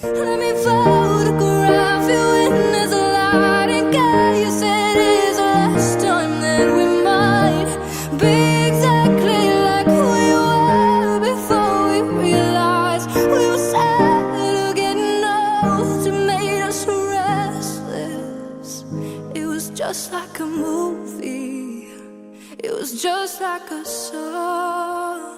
Let me photograph you in this light in case it is the last time that we might be exactly like we were before we realized we were sad getting old. It made us restless. It was just like a movie. It was just like a song.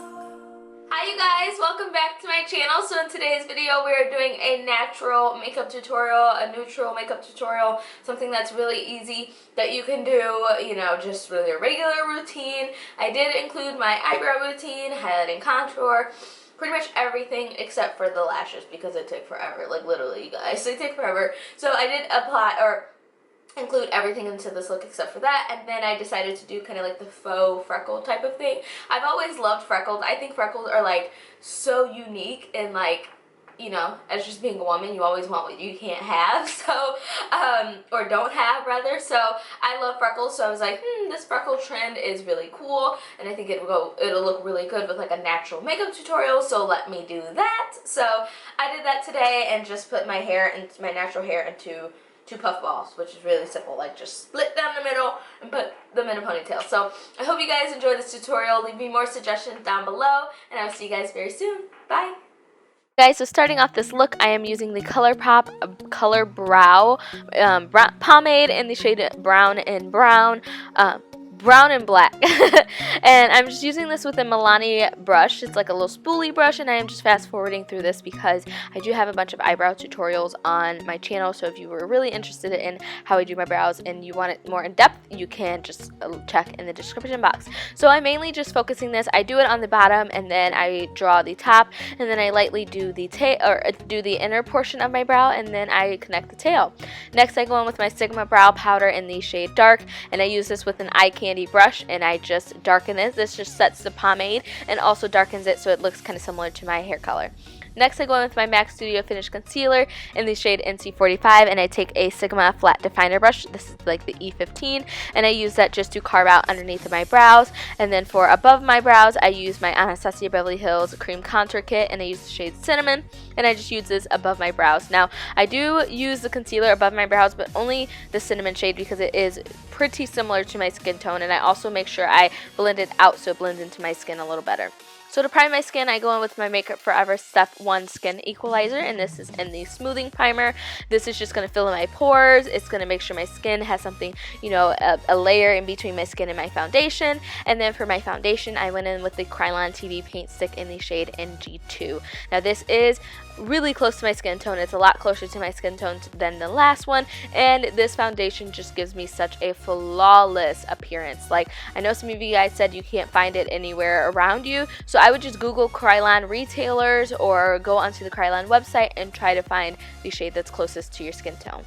Hi you guys, welcome back to my channel. So in today's video we are doing a natural makeup tutorial, a neutral makeup tutorial, something that's really easy that you can do, you know, just really a regular routine. I did include my eyebrow routine, highlighting, contour, pretty much everything except for the lashes because it took forever, like literally you guys, they take forever. So I did apply, or include everything into this look except for that, and then I decided to do kind of like the faux freckle type of thing. I've always loved freckles. I think freckles are like so unique, and like, you know, as just being a woman, you always want what you can't have, so or don't have rather. So I love freckles, so I was like, this freckle trend is really cool, and I think it'll look really good with like a natural makeup tutorial, so let me do that. So I did that today and just put my hair and my natural hair into two puff balls, which is really simple, like just split down the middle and put them in a ponytail. So I hope you guys enjoyed this tutorial. Leave me more suggestions down below, and I'll see you guys very soon. Bye! Guys, so starting off this look, I am using the Colourpop Color Brow pomade in the shade Brown and Brown. Brown and black. And I'm just using this with a Milani brush. It's like a little spoolie brush, and I am just fast forwarding through this because I do have a bunch of eyebrow tutorials on my channel, so if you were really interested in how I do my brows and you want it more in depth, you can just check in the description box. So I'm mainly just focusing this. I do it on the bottom, and then I draw the top, and then I lightly do the do the inner portion of my brow, and then I connect the tail. Next I go in with my Sigma brow powder in the shade Dark, and I use this with an eye candy brush, and I just darken it. This just sets the pomade and also darkens it so it looks kind of similar to my hair color. Next I go in with my MAC Studio Finish Concealer in the shade NC45, and I take a Sigma flat definer brush. This is like the E15, and I use that just to carve out underneath of my brows. And then for above my brows, I use my Anastasia Beverly Hills Cream Contour Kit, and I use the shade Cinnamon, and I just use this above my brows. Now, I do use the concealer above my brows, but only the Cinnamon shade because it is pretty similar to my skin tone, and I also make sure I blend it out so it blends into my skin a little better. So to prime my skin, I go in with my MakeupForever Step 1 Skin Equalizer, and this is in the smoothing primer. This is just going to fill in my pores. It's going to make sure my skin has something, you know, a layer in between my skin and my foundation. And then for my foundation, I went in with the Kryolan TV Paint Stick in the shade NG2. Now this is really close to my skin tone. It's a lot closer to my skin tone than the last one, and this foundation just gives me such a flawless appearance. Like, I know some of you guys said you can't find it anywhere around you, so I would just Google Kryolan retailers or go onto the Kryolan website and try to find the shade that's closest to your skin tone.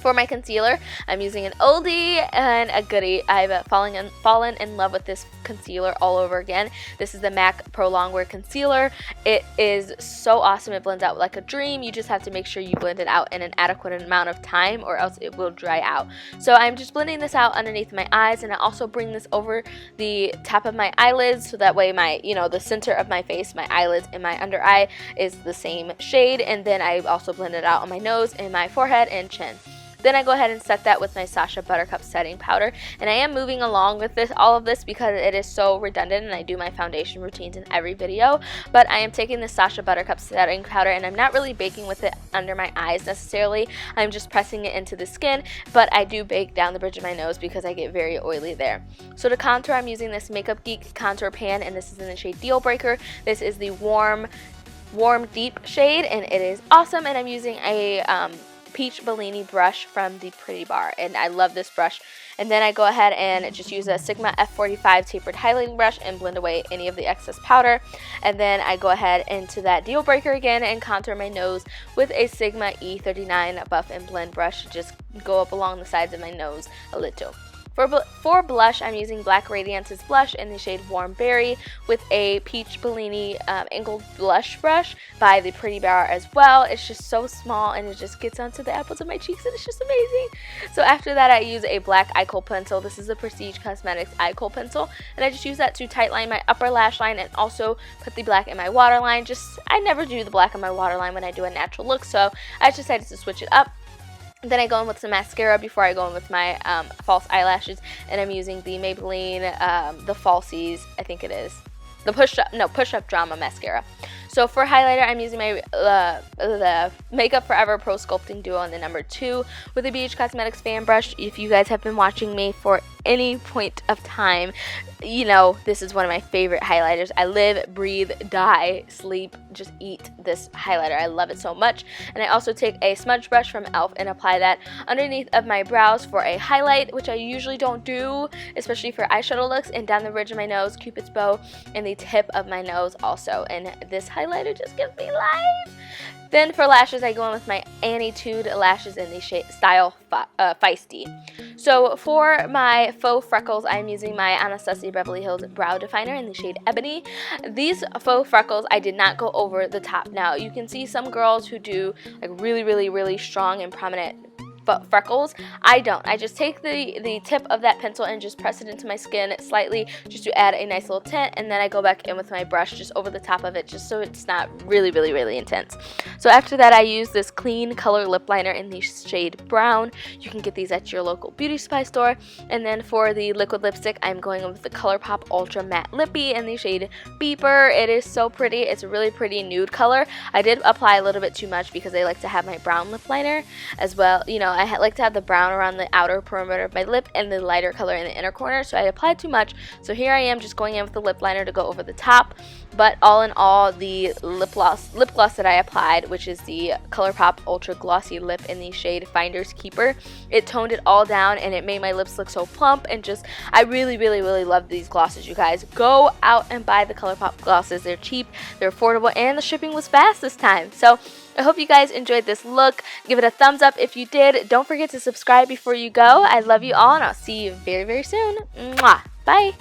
For my concealer, I'm using an oldie and a goodie. I've fallen in love with this concealer all over again. This is the MAC Pro Longwear Concealer. It is so awesome. It blends out like a dream. You just have to make sure you blend it out in an adequate amount of time, or else it will dry out. So I'm just blending this out underneath my eyes, and I also bring this over the top of my eyelids, so that way my, you know, the center of my face, my eyelids, and my under eye is the same shade. And then I also blend it out on my nose and my forehead and chin. Then I go ahead and set that with my Sacha Buttercup setting powder, and I am moving along with all of this because it is so redundant, and I do my foundation routines in every video. But I am taking the Sacha Buttercup setting powder, and I'm not really baking with it under my eyes necessarily. I'm just pressing it into the skin, but I do bake down the bridge of my nose because I get very oily there. So to contour, I'm using this Makeup Geek contour pan, and this is in the shade Deal Breaker. This is the warm deep shade, and it is awesome. And I'm using a Peach Bellini brush from the Pretty Bar, and I love this brush. And then I go ahead and just use a Sigma F45 tapered highlighting brush and blend away any of the excess powder. And then I go ahead into that Deal Breaker again and contour my nose with a Sigma E39 buff and blend brush. Just go up along the sides of my nose a little. For blush, I'm using Black Radiance's blush in the shade Warm Berry with a Peach Bellini angled blush brush by the Pretty Bar as well. It's just so small and it just gets onto the apples of my cheeks and it's just amazing. So after that, I use a black eye kohl pencil. This is a Prestige Cosmetics eye kohl pencil, and I just use that to tightline my upper lash line and also put the black in my waterline. I never do the black in my waterline when I do a natural look, so I just decided to switch it up. Then I go in with some mascara before I go in with my false eyelashes, and I'm using the Maybelline, the Falsies, I think it is. The Push Up Drama Mascara. So for highlighter, I'm using my the MakeupForever Pro Sculpting Duo in the number 2 with a BH Cosmetics fan brush. If you guys have been watching me for any point of time, you know this is one of my favorite highlighters. I live, breathe, die, sleep, just eat this highlighter. I love it so much. And I also take a smudge brush from e.l.f. and apply that underneath of my brows for a highlight, which I usually don't do, especially for eyeshadow looks, and down the ridge of my nose, Cupid's bow, and the tip of my nose also. And this highlighter just gives me life. Then for lashes, I go in with my Annytude lashes in the style Fiesty. So for my faux freckles, I'm using my Anastasia Beverly Hills Brow Definer in the shade Ebony. These faux freckles, I did not go over the top. Now, you can see some girls who do like really strong and prominent freckles. I don't. I just take the tip of that pencil and just press it into my skin slightly just to add a nice little tint, and then I go back in with my brush just over the top of it just so it's not really intense. So after that, I use this KleanColor lip liner in the shade Brown. You can get these at your local beauty supply store. And then for the liquid lipstick, I'm going with the Colourpop Ultra Matte Lippy in the shade Beeper. It is so pretty. It's a really pretty nude color. I did apply a little bit too much because I like to have my brown lip liner as well. You know, I like to have the brown around the outer perimeter of my lip and the lighter color in the inner corner, so I applied too much. So here I am just going in with the lip liner to go over the top. But all in all, the lip gloss that I applied, which is the Colourpop Ultra Glossy Lip in the shade Finders Keeper, it toned it all down and it made my lips look so plump, and just, I really love these glosses, you guys. Go out and buy the Colourpop glosses. They're cheap, they're affordable, and the shipping was fast this time. So I hope you guys enjoyed this look. Give it a thumbs up if you did. Don't forget to subscribe before you go. I love you all, and I'll see you very soon. Mwah. Bye.